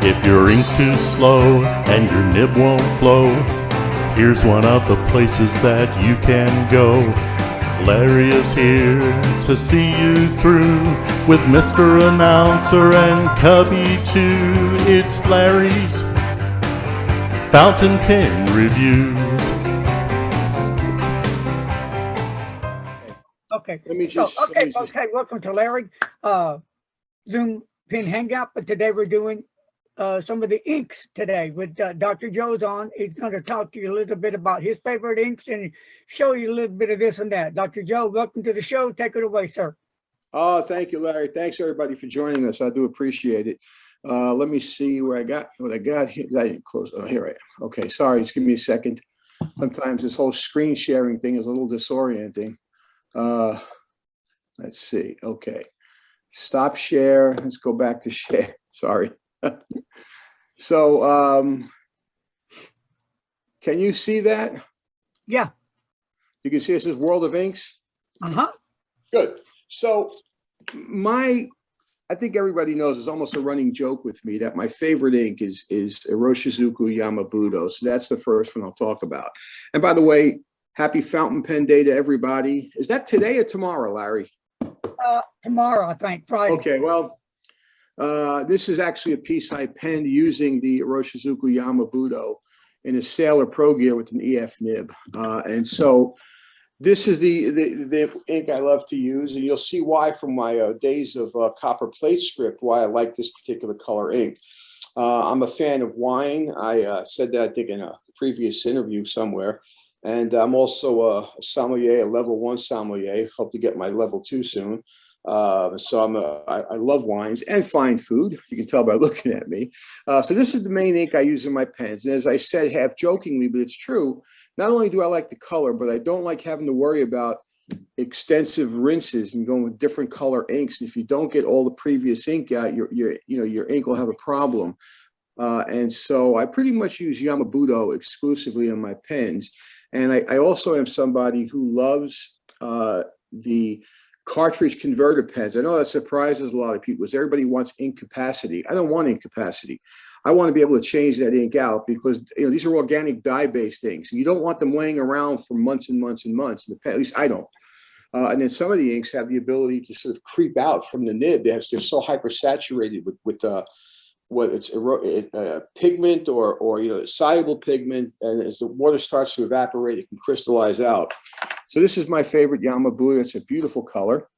If your ink's too slow and your nib won't flow, here's one of the places that you can go. Larry is here to see you through with Mr. Announcer and Cubby too. It's Larry's Fountain Pen Reviews. Okay. Okay, welcome to Larry Zoom Pen Hangout. But today we're doing some of the inks today with Dr. Joe's on. He's going to talk to you a little bit about his favorite inks and show you a little bit of this and that. Dr. Joe, welcome to the show. Take it away, sir. Oh, thank you, Larry. Thanks everybody for joining us. I do appreciate it. Let me see where what I got here. I didn't close. Oh, here I am. Okay, sorry. Just give me a second. Sometimes this whole screen sharing thing is a little disorienting. Let's see. Okay, stop share. Let's go back to share. Sorry. So, can you see that? Yeah. You can see this is World of Inks. Good. So I think everybody knows, it's almost a running joke with me that my favorite ink is Aroshizuku Yamabudo. So that's the first one I'll talk about. And by the way, happy Fountain Pen Day to everybody. Is that today or tomorrow, Larry? Tomorrow, I think, Friday. Okay, well, this is actually a piece I penned using the Aroshizuku Yamabudo in a Sailor Pro Gear with an EF nib. And so this is the ink I love to use, and you'll see why from my days of copper plate script, why I like this particular color ink. I'm a fan of wine. I said that, I think, in a previous interview somewhere. And I'm also a sommelier, a level 1 sommelier. Hope to get my level 2 soon. So I love wines and fine food. You can tell by looking at me. So this is the main ink I use in my pens. And as I said, half jokingly, but it's true. Not only do I like the color, but I don't like having to worry about extensive rinses and going with different color inks. If you don't get all the previous ink out, your ink will have a problem. And so I pretty much use Yamabudo exclusively on my pens. And I also am somebody who loves the cartridge converter pens. I know that surprises a lot of people because everybody wants ink capacity. I don't want ink capacity. I want to be able to change that ink out because these are organic dye-based inks. And you don't want them laying around for months and months and months. At least I don't. And then some of the inks have the ability to sort of creep out from the nib. They're so hypersaturated with whether it's pigment or soluble pigment, and as the water starts to evaporate, it can crystallize out. So this is my favorite Yamabudo. It's a beautiful color.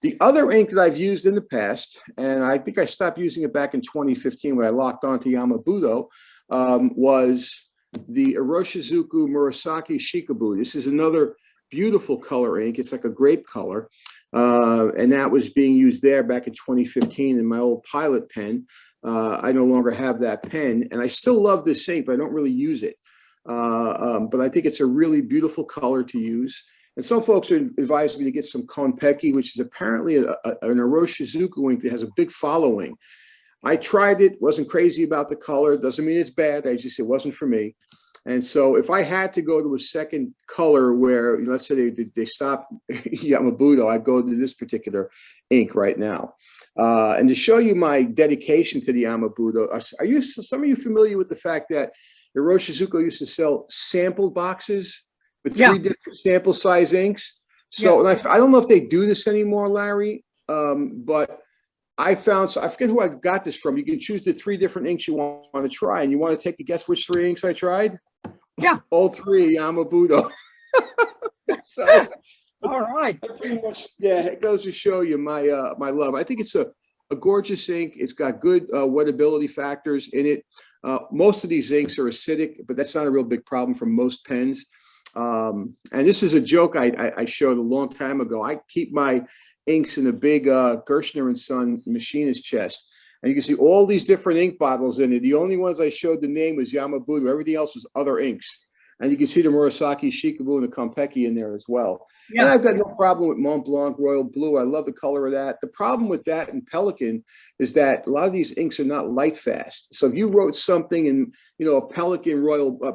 The other ink that I've used in the past, and I think I stopped using it back in 2015 when I locked onto Yamabudo, was the Aroshizuku Murasaki Shikabu. This is another beautiful color ink. It's like a grape color. And that was being used there back in 2015 in my old Pilot pen. I no longer have that pen, and I still love this ink, but I don't really use it. But I think it's a really beautiful color to use. And some folks are advised me to get some Konpeki, which is apparently an Aroshizuku ink that has a big following. I tried it, wasn't crazy about the color. Doesn't mean it's bad. It wasn't for me. And so if I had to go to a second color where, let's say they stop Yamabudo, I'd go to this particular ink right now. And to show you my dedication to the Yamabudo, are some of you familiar with the fact that Hiroshizuku used to sell sample boxes with 3 different sample size inks? So and I don't know if they do this anymore, Larry, but I forget who I got this from. You can choose the 3 different inks you want to try. And you want to take a guess which 3 inks I tried? Yeah. All 3 Yamabudo. So all right. Pretty much, it goes to show you my my love. I think it's a gorgeous ink. It's got good wettability factors in it. Most of these inks are acidic, but that's not a real big problem for most pens. And this is a joke I showed a long time ago. I keep my inks in a big Gershner & Son machinist chest. And you can see all these different ink bottles in it. The only ones I showed the name was Yamabudo. Everything else was other inks. And you can see the Murasaki, Shikabu, and the Konpeki in there as well. Yeah. And I've got no problem with Mont Blanc, Royal Blue. I love the color of that. The problem with that and Pelican is that a lot of these inks are not light fast. So if you wrote something in, a Pelican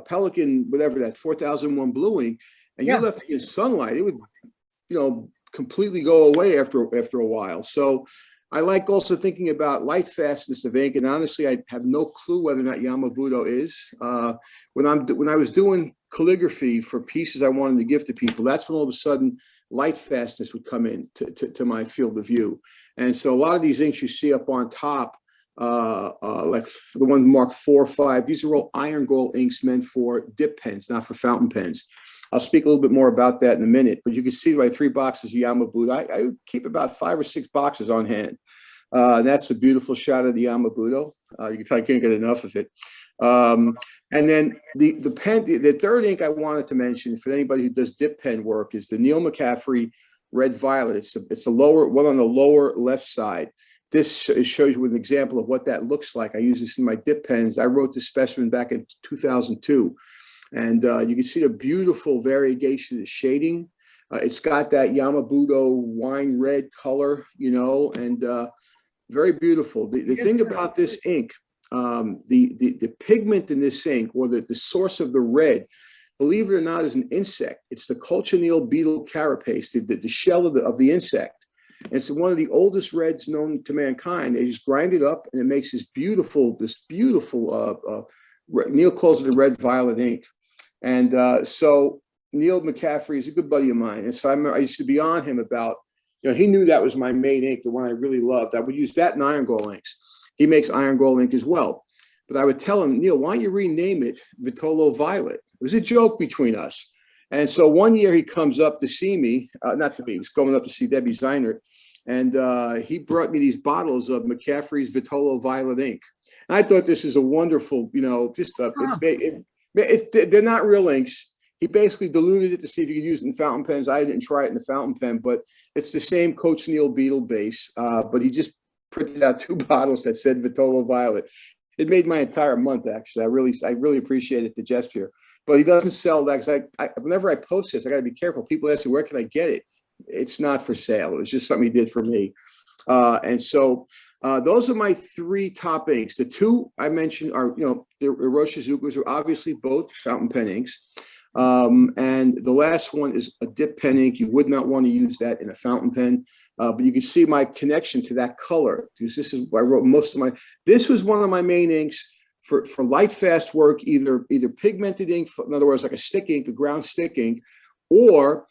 Pelican, whatever that 4001 blue ink, and you left it in sunlight, it would, completely go away after a while. So I like also thinking about light fastness of ink, and honestly, I have no clue whether or not Yamabudo is. When I was doing calligraphy for pieces I wanted to give to people, that's when all of a sudden light fastness would come in to my field of view. And so a lot of these inks you see up on top, like the one marked 4 or 5, these are all iron gall inks meant for dip pens, not for fountain pens. I'll speak a little bit more about that in a minute, but you can see my 3 boxes of Yamabudo. I keep about 5 or 6 boxes on hand. And that's a beautiful shot of the Yamabudo. You probably can't get enough of it. And then the third ink I wanted to mention for anybody who does dip pen work is the Mccaffrey Red Violet. It's the lower one on the lower left side. This shows you an example of what that looks like. I use this in my dip pens. I wrote this specimen back in 2002. And you can see the beautiful variegation of shading. It's got that Yamabudo wine red color, you know, and very beautiful. The thing about this ink, the pigment in this ink, or the source of the red, believe it or not, is an insect. It's the cochineal beetle carapace, the shell of the insect. And it's one of the oldest reds known to mankind. They just grind it up, and it makes this beautiful, Neil calls it a red violet ink. And so Neil Mccaffrey is a good buddy of mine. And so I used to be on him about, you know, he knew that was my main ink, the one I really loved. I would use that in iron gall inks. He makes iron gall ink as well. But I would tell him, Neil, why don't you rename it Vitolo Violet? It was a joke between us. And so one year he comes up to see me, not to me, he was going up to see Debbie Zeinert. And he brought me these bottles of Mccaffrey's Vitolo Violet ink. And I thought this is a wonderful, you know, just they're not real inks. He basically diluted it to see if you could use it in fountain pens. I didn't try it in the fountain pen, but it's the same cochineal beetle base. But he just printed out 2 bottles that said Vitolo Violet. It made my entire month, actually. I really appreciated the gesture. But he doesn't sell that, because whenever I post this, I got to be careful. People ask me, where can I get it? It's not for sale. It was just something he did for me. And so those are my 3 top inks. The 2 I mentioned are, you know, the Aroshizukus are obviously both fountain pen inks. And the last one is a dip pen ink. You would not want to use that in a fountain pen. But you can see my connection to that color, because this is where I wrote most of this was one of my main inks for light fast work, either pigmented ink, in other words, like a stick ink, a ground stick ink, or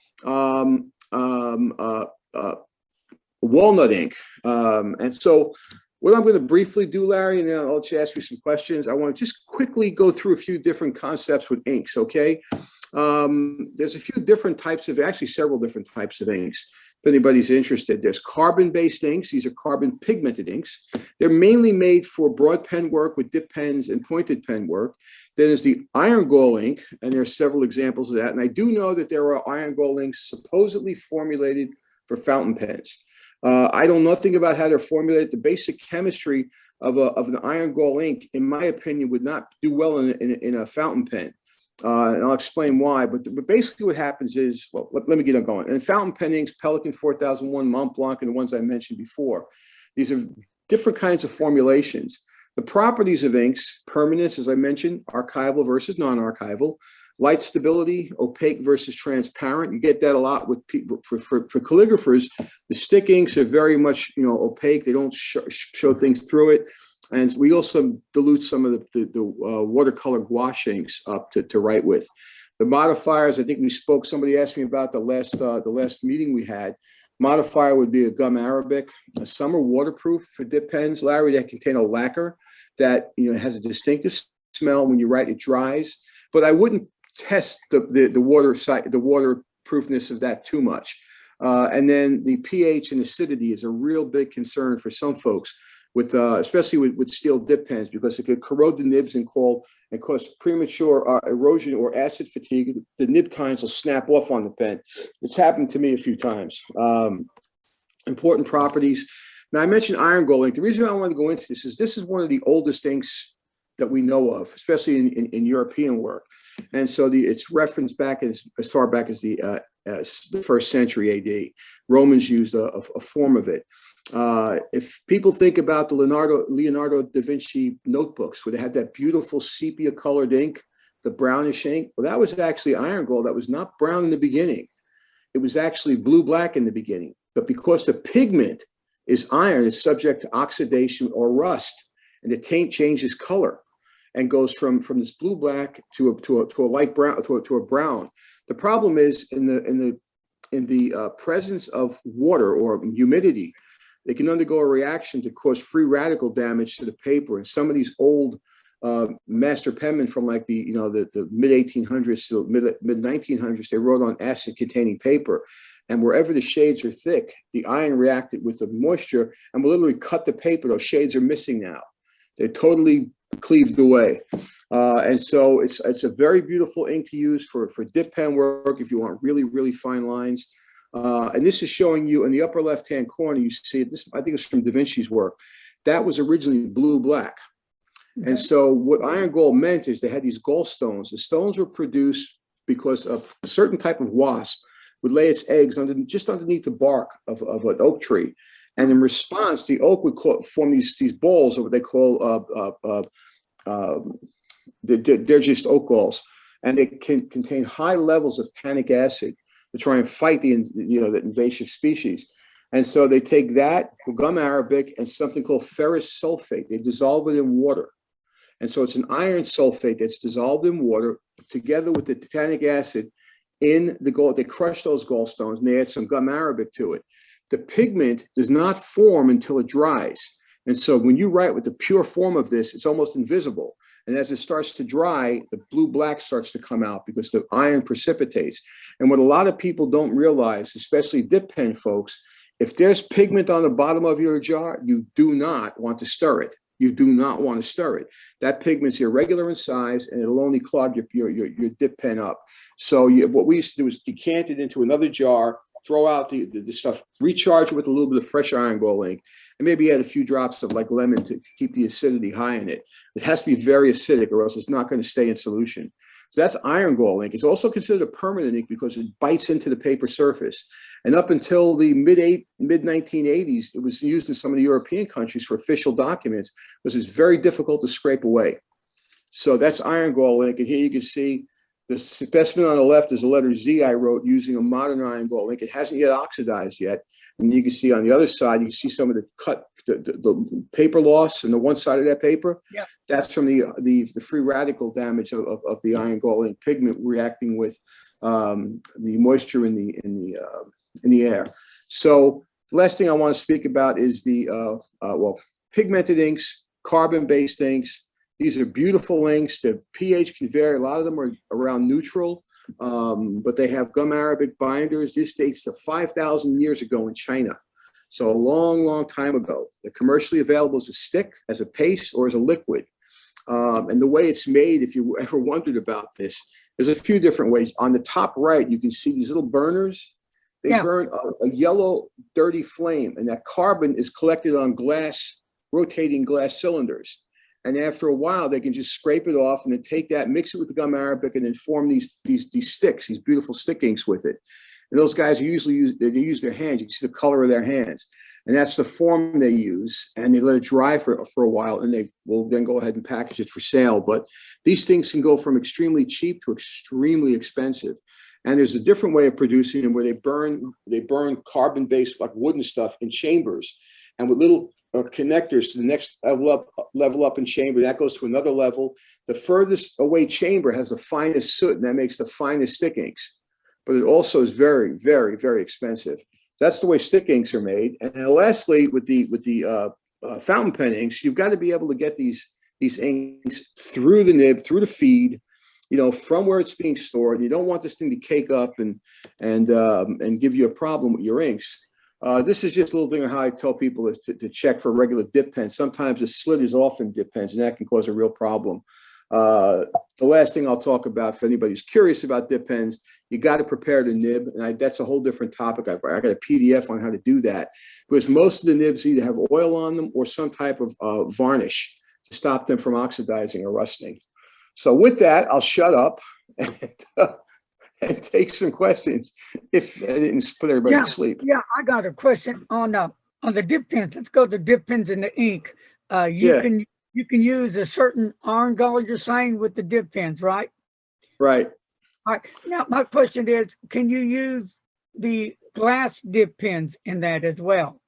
walnut ink. And so what I'm going to briefly do, Larry, and then I'll just ask you some questions. I want to just quickly go through a few different concepts with inks, okay? There's a few different types of, actually several different types of inks. If anybody's interested, there's carbon-based inks. These are carbon pigmented inks. They're mainly made for broad pen work with dip pens and pointed pen work. Then there's the iron gall ink, and there are several examples of that. And I do know that there are iron gall inks supposedly formulated for fountain pens. I know nothing about how they're formulated. The basic chemistry of an iron gall ink, in my opinion, would not do well in a fountain pen. And I'll explain why. But basically what happens is, well, let me get on going. And fountain pen inks, Pelican 4001, Mont Blanc, and the ones I mentioned before. These are different kinds of formulations. The properties of inks: permanence, as I mentioned, archival versus non-archival, light stability, opaque versus transparent. You get that a lot with people for calligraphers. The stick inks are very much, you know, opaque. They don't show things through it. And we also dilute some of the watercolor gouache inks up to write with. The modifiers, I think we spoke, somebody asked me about the last meeting we had. Modifier would be a gum arabic. Some are waterproof for dip pens, Larry, that contain a lacquer that, you know, has a distinctive smell. When you write, it dries. But I wouldn't test the waterproofness of that too much. And then the pH and acidity is a real big concern for some folks, especially with steel dip pens, because it could corrode the nibs and cause premature erosion or acid fatigue. The nib tines will snap off on the pen. It's happened to me a few times. Important properties. Now, I mentioned iron gall ink. The reason I want to go into this is one of the oldest inks that we know of, especially in European work. And so it's referenced back as far back as the 1st century AD. Romans used a form of it. If people think about the Leonardo da Vinci notebooks, where they had that beautiful sepia colored ink, the brownish ink, well, that was actually iron gall. That was not brown in the beginning. It was actually blue-black in the beginning. But because the pigment is iron is subject to oxidation or rust, and the taint changes color and goes from this blue black to a light brown to a brown. The problem is in the presence of water or humidity, they can undergo a reaction to cause free radical damage to the paper. And some of these old master penmen from like the mid 1800s to mid 1900s, they wrote on acid containing paper. And wherever the shades are thick, the iron reacted with the moisture and will literally cut the paper. Those shades are missing now. They're totally cleaved away. And so it's a very beautiful ink to use for dip pen work if you want really, really fine lines. And this is showing you in the upper left-hand corner, you see this, I think it's from Da Vinci's work. That was originally blue-black. Okay. And so what iron gall meant is they had these gallstones. The stones were produced because of a certain type of wasp would lay its eggs just underneath the bark of an oak tree. And in response, the oak would form these balls of what they call, they're just oak galls. And they can contain high levels of tannic acid to try and fight the invasive species. And so they take that, gum arabic, and something called ferrous sulfate. They dissolve it in water. And so it's an iron sulfate that's dissolved in water together with the tannic acid in the gall. They crush those gallstones and they add some gum arabic to it. The pigment does not form until it dries. And so when you write with the pure form of this, it's almost invisible. And as it starts to dry, the blue-black starts to come out because the iron precipitates. And what a lot of people don't realize, especially dip pen folks, if there's pigment on the bottom of your jar, you do not want to stir it. You do not want to stir it. That pigment's irregular in size, and it'll only clog your dip pen up. So what we used to do is decant it into another jar, throw out the stuff, recharge it with a little bit of fresh iron gall ink, and maybe add a few drops of like lemon to keep the acidity high in it. It has to be very acidic or else it's not going to stay in solution. So that's iron gall ink. It's also considered a permanent ink because it bites into the paper surface. And up until the mid 1980s, it was used in some of the European countries for official documents because it's very difficult to scrape away. So that's iron gall ink. And here you can see the specimen on the left is the letter Z I wrote using a modern iron gall ink. It hasn't yet oxidized yet. And you can see on the other side, you can see some of the paper loss on the one side of that paper. Yeah. That's from the free radical damage of the iron gall ink pigment reacting with the moisture in the air. So the last thing I want to speak about is the pigmented inks, carbon-based inks. These are beautiful inks. The pH can vary. A lot of them are around neutral, but they have gum arabic binders. This dates to 5,000 years ago in China. So a long, long time ago. They're commercially available as a stick, as a paste, or as a liquid. And the way it's made, if you ever wondered about this, there's a few different ways. On the top right, you can see these little burners. They burn a yellow, dirty flame, and that carbon is collected on glass, rotating glass cylinders. And after a while, they can just scrape it off and then take that, mix it with the gum arabic, and then form these sticks, these beautiful stick inks with it. And those guys usually use their hands. You can see the color of their hands. And that's the form they use. And they let it dry for a while, and they will then go ahead and package it for sale. But these things can go from extremely cheap to extremely expensive. And there's a different way of producing them where they burn carbon-based, like wooden stuff, in chambers, and with little connectors to the next level up in chamber. That goes to another level. The furthest away chamber has the finest soot, and that makes the finest stick inks. But it also is very, very, very expensive. That's the way stick inks are made. And then lastly, with the fountain pen inks, you've got to be able to get these inks through the nib, through the feed, from where it's being stored. You don't want this thing to cake up and give you a problem with your inks. This is just a little thing on how I tell people to check for regular dip pens. Sometimes a slit is off in dip pens, and that can cause a real problem. The last thing I'll talk about, for anybody who's curious about dip pens, you got to prepare the nib, and that's a whole different topic. I got a PDF on how to do that, because most of the nibs either have oil on them or some type of varnish to stop them from oxidizing or rusting. So with that, I'll shut up and take some questions if I didn't put everybody to sleep. Yeah, I got a question on the dip pens. Let's go to dip pens in the ink. You can use a certain iron gall, you're saying, with the dip pens, right? Right. All right. Now, my question is, can you use the glass dip pens in that as well?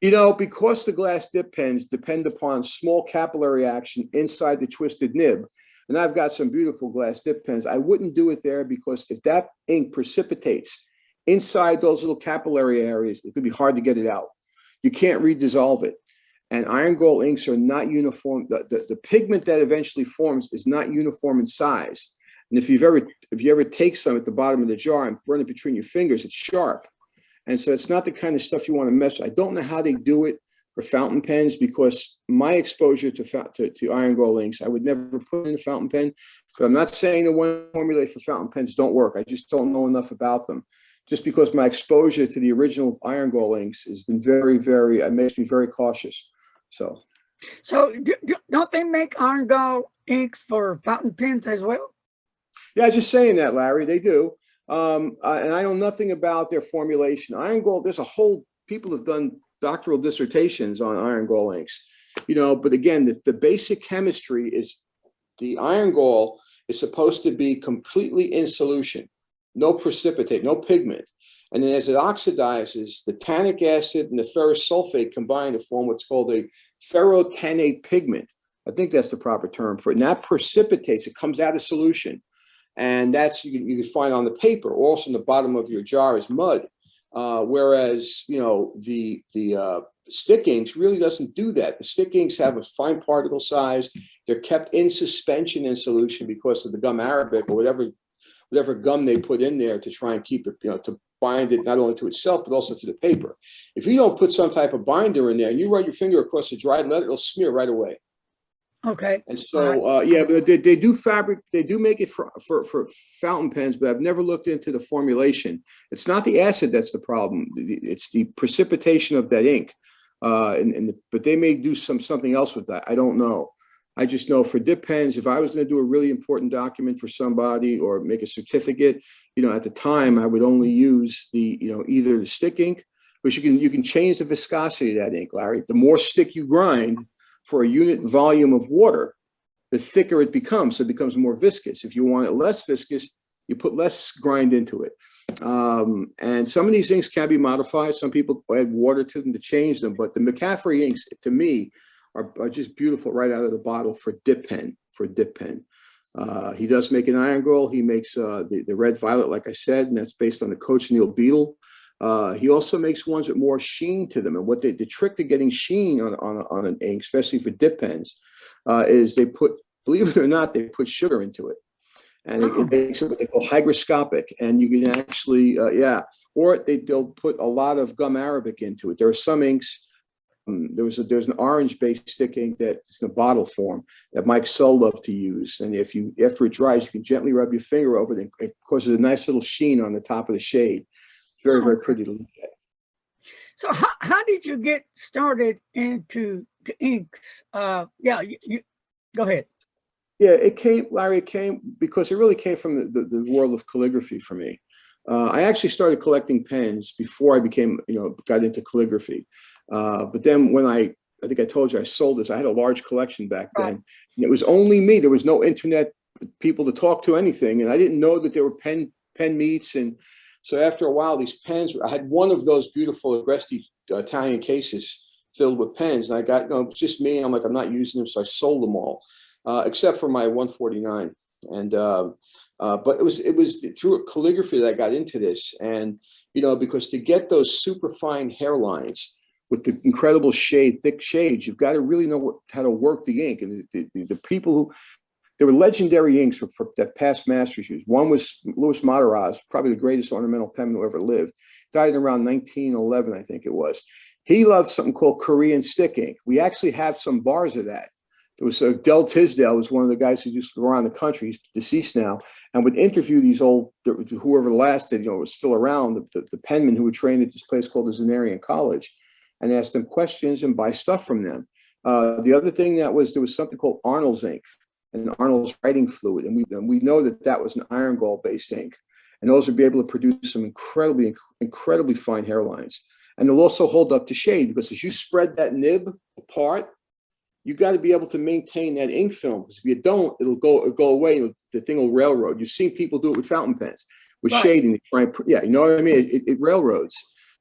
You know, because the glass dip pens depend upon small capillary action inside the twisted nib, and I've got some beautiful glass dip pens, I wouldn't do it there because if that ink precipitates inside those little capillary areas, it could be hard to get it out. You can't redissolve it. And iron gall inks are not uniform. The pigment that eventually forms is not uniform in size. And if you ever take some at the bottom of the jar and burn it between your fingers, it's sharp. And so it's not the kind of stuff you want to mess with. I don't know how they do it for fountain pens because my exposure to iron gall inks, I would never put in a fountain pen. But I'm not saying the one formulated for fountain pens don't work. I just don't know enough about them. Just because my exposure to the original iron gall inks has been very, very, it makes me very cautious. So don't they make iron gall inks for fountain pens as well? Yeah, I was just saying that, Larry. They do. And I know nothing about their formulation. Iron gall, there's a whole, people have done doctoral dissertations on iron gall inks, you know, but again, the basic chemistry is the iron gall is supposed to be completely in solution, no precipitate, no pigment. And then as it oxidizes, the tannic acid and the ferrous sulfate combine to form what's called a ferrotannate pigment. I think that's the proper term for it. And that precipitates, it comes out of solution. And that's, you can find on the paper, also in the bottom of your jar is mud. Whereas, you know, the stick inks really doesn't do that. The stick inks have a fine particle size. They're kept in suspension in solution because of the gum arabic or whatever gum they put in there to try and keep it, you know, to bind it not only to itself, but also to the paper. If you don't put some type of binder in there and you run your finger across a dried letter, it'll smear right away. Okay. And so, yeah, but they do fabric, they do make it for fountain pens, but I've never looked into the formulation. It's not the acid that's the problem. It's the precipitation of that ink. But they may do something else with that. I don't know. I just know for dip pens, if I was going to do a really important document for somebody or make a certificate, you know, at the time I would only use the, you know, either the stick ink, which you can change the viscosity of that ink, Larry. The more stick you grind for a unit volume of water, the thicker it becomes. So it becomes more viscous. If you want it less viscous, you put less grind into it. And some of these inks can be modified. Some people add water to them to change them. But the Mccaffrey inks, to me, are just beautiful right out of the bottle for dip pen. He does make an iron gall. He makes the red violet, like I said, and that's based on the cochineal beetle. He also makes ones with more sheen to them. And what the trick to getting sheen on an ink, especially for dip pens, is they put, believe it or not, they put sugar into it. And it makes it what they call hygroscopic. And you can actually, or they'll put a lot of gum arabic into it. There are some inks. There's an orange-based stick ink that's in a bottle form that Mike Soul loved to use. And after it dries, you can gently rub your finger over it. It causes a nice little sheen on the top of the shade. Very, very pretty to look at. So how did you get started into the inks? You go ahead. Yeah, Larry, it came because it really came from the world of calligraphy for me. I actually started collecting pens before I became, got into calligraphy. But then when I think I told you I sold this, I had a large collection back then. And it was only me. There was no internet people to talk to anything. And I didn't know that there were pen meets. And so after a while, these pens, I had one of those beautiful Agresti Italian cases filled with pens. And I got, it's just me. And I'm like, I'm not using them. So I sold them all, except for my 149. And, but it was through calligraphy that I got into this. And, because to get those super fine hairlines with the incredible thick shades, you've got to really know how to work the ink. And the people who, there were legendary inks that past masters used. One was Louis Matarazzo, probably the greatest ornamental penman who ever lived. Died around 1911, I think it was. He loved something called Korean stick ink. We actually have some bars of that. There was Del Tisdale was one of the guys who used to go around the country. He's deceased now, and would interview these old, whoever lasted, was still around, the penmen who were trained at this place called the Zenarian College, and ask them questions and buy stuff from them. The other thing there was something called Arnold's ink and Arnold's writing fluid, and we know that was an iron gall based ink, and those would be able to produce some incredibly fine hairlines, and they'll also hold up to shade because as you spread that nib apart, you got to be able to maintain that ink film, because if you don't, it'll go away. The thing will railroad. You've seen people do it with fountain pens, with shading. You know what I mean? It railroads.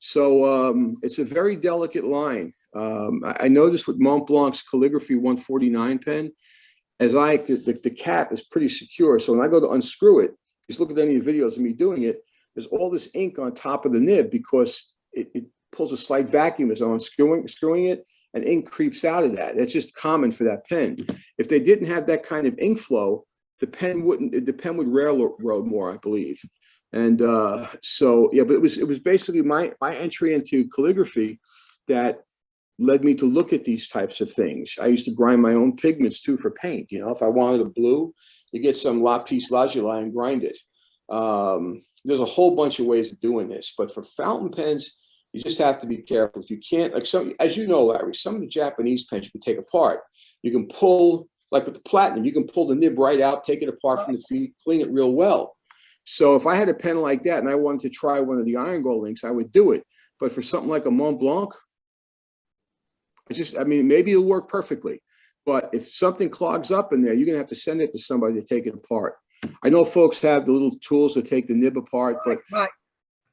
So it's a very delicate line. I noticed with Mont Blanc's calligraphy 149 pen, the cap is pretty secure. So when I go to unscrew it, just look at any videos of me doing it, there's all this ink on top of the nib because it pulls a slight vacuum as I'm screwing it, and ink creeps out of that. It's just common for that pen. If they didn't have that kind of ink flow, the pen would railroad more, I believe. And so yeah, but it was basically my entry into calligraphy that led me to look at these types of things. I used to grind my own pigments too for paint. You know, if I wanted a blue, you get some lapis lazuli and grind it. There's a whole bunch of ways of doing this, but for fountain pens, you just have to be careful. If you can't, like some, as you know, Larry, some of the Japanese pens you can take apart. You can pull, like with the platinum, you can pull the nib right out, take it apart from the feet, clean it real well. So if I had a pen like that and I wanted to try one of the iron gold inks, I would do it. But for something like a Mont Blanc, it's just, I mean, maybe it'll work perfectly. But if something clogs up in there, you're going to have to send it to somebody to take it apart. I know folks have the little tools to take the nib apart, but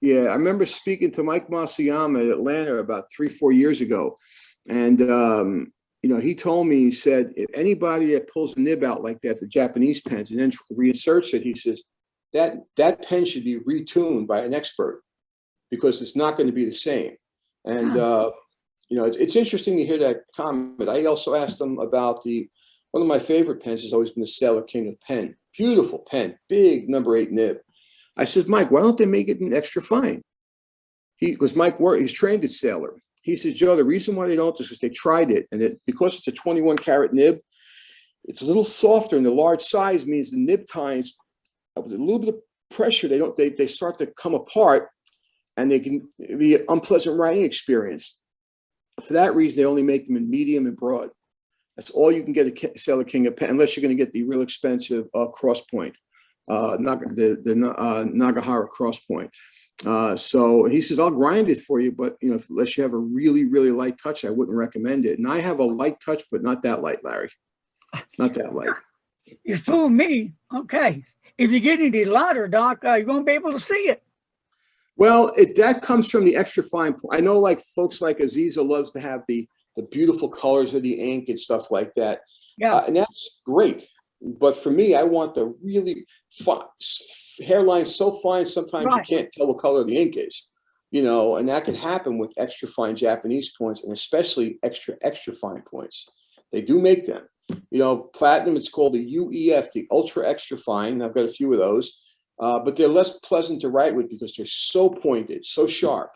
yeah, I remember speaking to Mike Masayama at Atlanta about 3-4 years ago. And, you know, he told me, he said, if anybody that pulls a nib out like that, the Japanese pens, and then reinserts it, he says, that pen should be retuned by an expert because it's not going to be the same. And, you know, it's interesting to hear that comment. I also asked them about one of my favorite pens has always been the Sailor King of Pen. Beautiful pen, big number 8 nib. I said, Mike, why don't they make it an extra fine? Because Mike he's trained at Sailor. He says, Joe, the reason why they don't is because they tried it, and because it's a 21 karat nib, it's a little softer, and the large size means the nib tines with a little bit of pressure, they start to come apart, and they can be an unpleasant writing experience. For that reason, they only make them in medium and broad. That's all you can get a Sailor King of Pen, unless you're going to get the real expensive cross point, the Nagahara cross point. So he says, I'll grind it for you, but you know, unless you have a really, really light touch, I wouldn't recommend it. And I have a light touch, but not that light, Larry. Not that light. You fooled me. Okay. If you get any lighter, Doc, you won't be able to see it. Well, that comes from the extra fine point. I know like folks like Aziza loves to have the beautiful colors of the ink and stuff like that. Yeah. And that's great. But for me, I want the really hairline so fine sometimes you can't tell what color the ink is, you know, and that can happen with extra fine Japanese points, and especially extra fine points. They do make them. You know, platinum, it's called the UEF, the ultra extra fine. I've got a few of those, but they're less pleasant to write with because they're so pointed, so sharp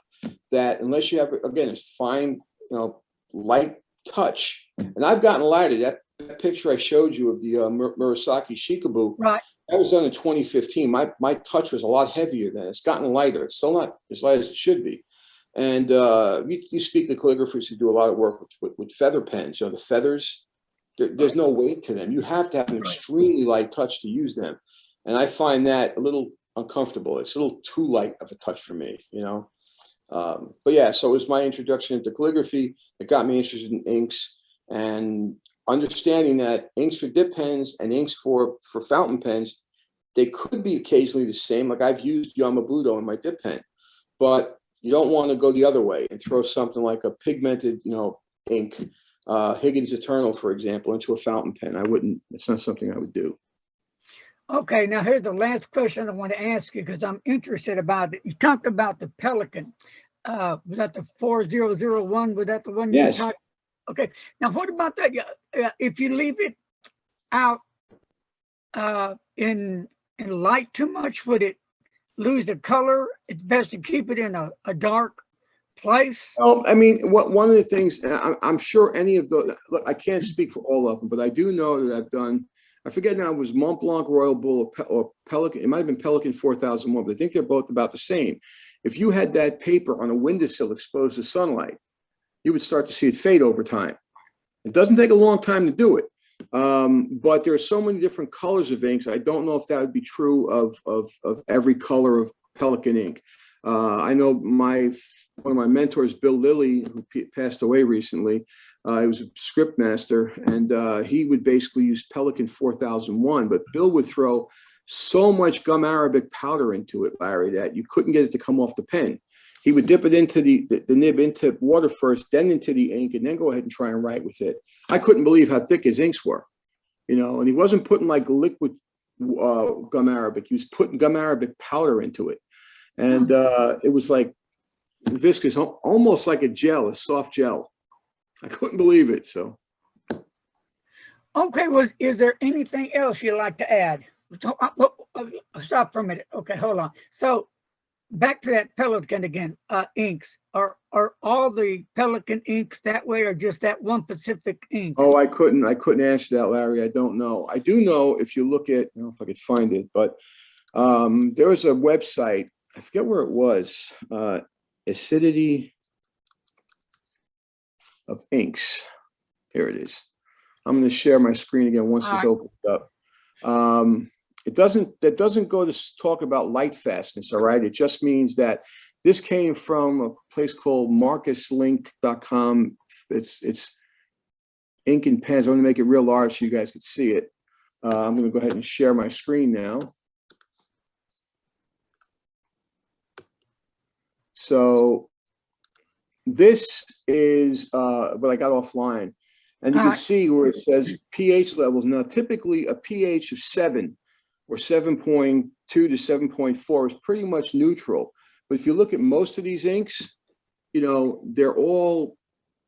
that unless you have, again, a fine, you know, light touch. And I've gotten lighter. That picture I showed you of the Murasaki Shikabu, that was done in 2015. My touch was a lot heavier then. It's gotten lighter. It's still not as light as it should be. And you speak to calligraphers who do a lot of work with feather pens. You know, the feathers, there's no weight to them. You have to have an extremely light touch to use them. And I find that a little uncomfortable. It's a little too light of a touch for me, you know. But yeah, so it was my introduction into calligraphy. It got me interested in inks and understanding that inks for dip pens and inks for fountain pens, they could be occasionally the same. Like I've used Yamabudo in my dip pen, but you don't want to go the other way and throw something like a pigmented, you know, ink, Higgins Eternal, for example, into a fountain pen. I wouldn't. It's not something I would do. Okay, now here's the last question I want to ask you because I'm interested about it. You talked about the Pelican. Was that the 4001? Was that the one you talked? Okay, now what about that? If you leave it out in light too much, would it lose the color? It's best to keep it in a dark place. Oh, I mean, one of the things, I'm sure any of those, look, I can't speak for all of them, but I do know that I've done, I forget now, it was Mont Blanc Royal Bull or Pelican. It might have been Pelican 4001, but I think they're both about the same. If you had that paper on a windowsill exposed to sunlight, you would start to see it fade over time. It doesn't take a long time to do it, but there are so many different colors of inks. I don't know if that would be true of every color of Pelican ink. I know one of my mentors, Bill Lilly, who passed away recently, he was a script master, and he would basically use Pelican 4001, but Bill would throw so much gum arabic powder into it, Larry, that you couldn't get it to come off the pen. he would dip it into the nib into water first, then into the ink, and then go ahead and try and write with it. I couldn't believe how thick his inks were, and he wasn't putting like liquid gum arabic. He was putting gum arabic powder into it. And it was like viscous, almost like a gel, a soft gel. I couldn't believe it. So. Okay, well, is there anything else you'd like to add? So, stop for a minute. Okay, hold on. So back to that Pelican again, inks. Are all the Pelican inks that way or just that one specific ink? Oh, I couldn't answer that, Larry. I don't know. I do know if you look at, I don't know if I could find it, but there was a website, I forget where it was, acidity of inks. Here it is. I'm going to share my screen again once it's opened up. That doesn't go to talk about light fastness, all right? It just means that this came from a place called marcuslink.com. It's ink and pens. I'm going to make it real large so you guys can see it. I'm going to go ahead and share my screen now. So this is what I got offline. And you can see where it says pH levels. Now, typically a pH of 7 or 7.2 to 7.4 is pretty much neutral. But if you look at most of these inks, they're all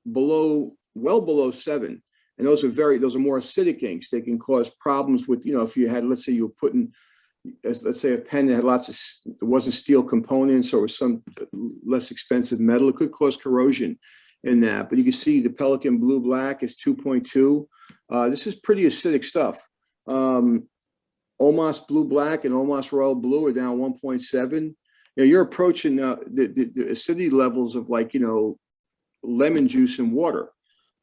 well below 7. And those are more acidic inks. They can cause problems with, if you had, let's say you were putting, let's say a pen that had it wasn't steel components or some less expensive metal, it could cause corrosion in that. But you can see the Pelican Blue Black is 2.2. This is pretty acidic stuff. Omos Blue Black and Omos Royal Blue are down 1.7. You're approaching the acidity levels of lemon juice and water.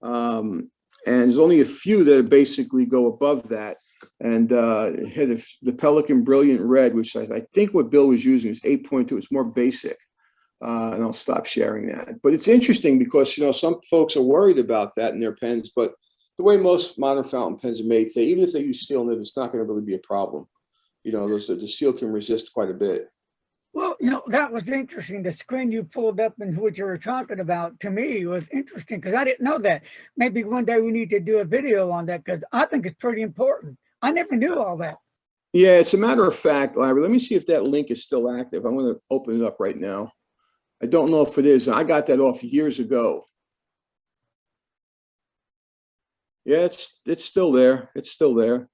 And there's only a few that basically go above that. And hit the Pelican Brilliant Red, which I think what Bill was using is 8.2. It's more basic. And I'll stop sharing that. But it's interesting because, some folks are worried about that in their pens, but the way most modern fountain pens are made, even if they use steel nib, it's not going to really be a problem. The steel can resist quite a bit. Well, that was interesting. The screen you pulled up and what you were talking about to me was interesting because I didn't know that. Maybe one day we need to do a video on that because I think it's pretty important. I never knew all that. Yeah, it's a matter of fact, Larry. Let me see if that link is still active. I'm going to open it up right now. I don't know if it is. I got that off years ago. Yeah, it's still there. It's still there.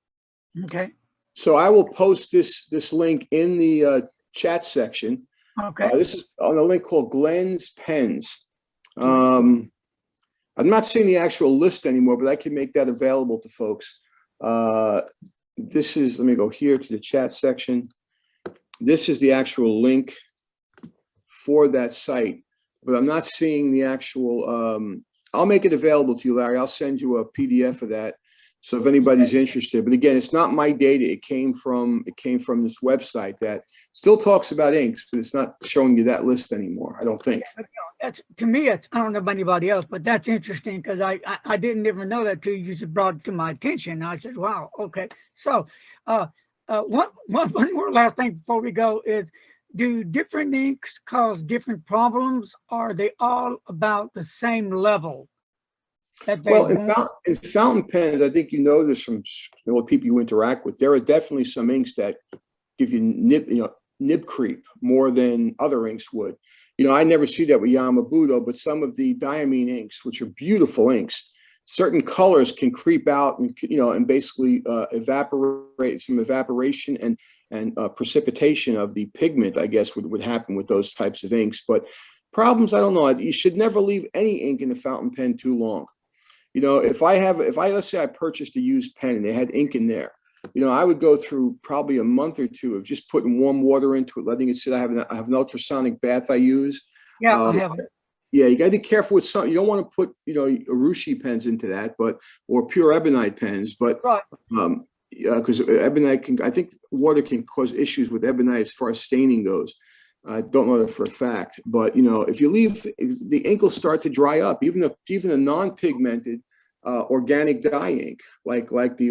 Okay. So I will post this link in the chat section. Okay. This is on a link called Glenn's Pens. I'm not seeing the actual list anymore, but I can make that available to folks. This is, let me go here to the chat section. This is the actual link for that site, but I'm not seeing the actual, I'll make it available to you, Larry. I'll send you a PDF of that. So if anybody's interested, but again, it's not my data. It came from this website that still talks about inks, but it's not showing you that list anymore. I don't think. Yeah, that's, to me, I don't know about anybody else, but that's interesting because I didn't even know that till you just brought it to my attention. I said, wow, okay. So one more last thing before we go is, do different inks cause different problems? Or are they all about the same level? Well, in fountain pens, I think notice from what people you interact with, there are definitely some inks that give you nib creep more than other inks would. I never see that with Yamabudo, but some of the diamine inks, which are beautiful inks, certain colors can creep out and basically evaporate, some evaporation and precipitation of the pigment, I guess, would happen with those types of inks. But problems, I don't know. You should never leave any ink in the fountain pen too long. Let's say I purchased a used pen and they had ink in there, I would go through probably a month or two of just putting warm water into it, letting it sit. I have an ultrasonic bath I use. Yeah, I have it. Yeah, you got to be careful with some. You don't want to put, Urushi pens into that, or pure ebonite pens, but right. Because ebonite I think water can cause issues with ebonite as far as staining goes. I don't know that for a fact, but if you leave, the ink will start to dry up. Even a non-pigmented organic dye ink, like the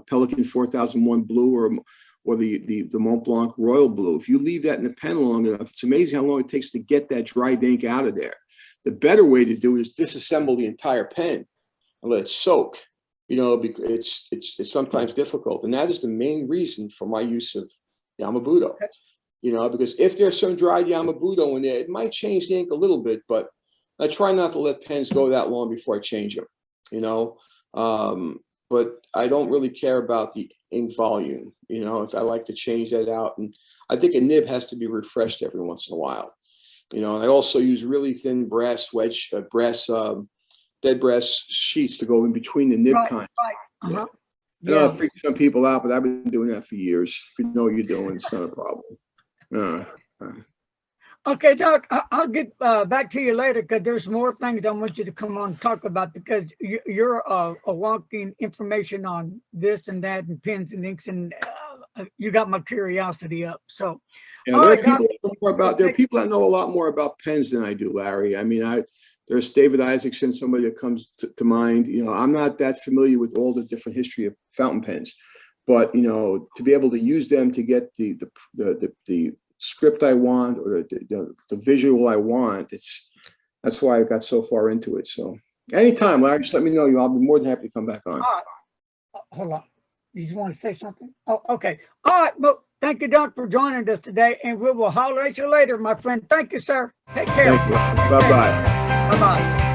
Pelican 4001 Blue or the Mont Blanc Royal Blue. If you leave that in the pen long enough, it's amazing how long it takes to get that dried ink out of there. The better way to do it is disassemble the entire pen and let it soak. You know, because it's sometimes difficult, and that is the main reason for my use of Yamabudo. You know, because if there's some dried Yamabudo in there, it might change the ink a little bit, but I try not to let pens go that long before I change them. You know, but I don't really care about the ink volume. You know, if I like to change that out, and I think a nib has to be refreshed every once in a while. You know, and I also use really thin dead brass sheets to go in between the nib kind. Right. Uh-huh. I know it freaks some people out, but I've been doing that for years. If you know what you're doing, it's not a problem. Okay, Doc, I'll get back to you later because there's more things I want you to come on and talk about, because you're a walking information on this and that and pens and inks, and you got my curiosity up. So, yeah, there are people that know a lot more about pens than I do, Larry. I mean, there's David Isaacson, somebody that comes to mind. You know, I'm not that familiar with all the different history of fountain pens, but you know, to be able to use them to get the script I want, or the visual I want, that's why I got so far into it. So anytime, Larry, just let me know. I'll be more than happy to come back on. Hold on. You want to say something? Oh, okay. All right. Well, thank you, Doc, for joining us today, and we will holler at you later, my friend. Thank you, sir. Take care. Thank you. Bye-bye. Bye-bye.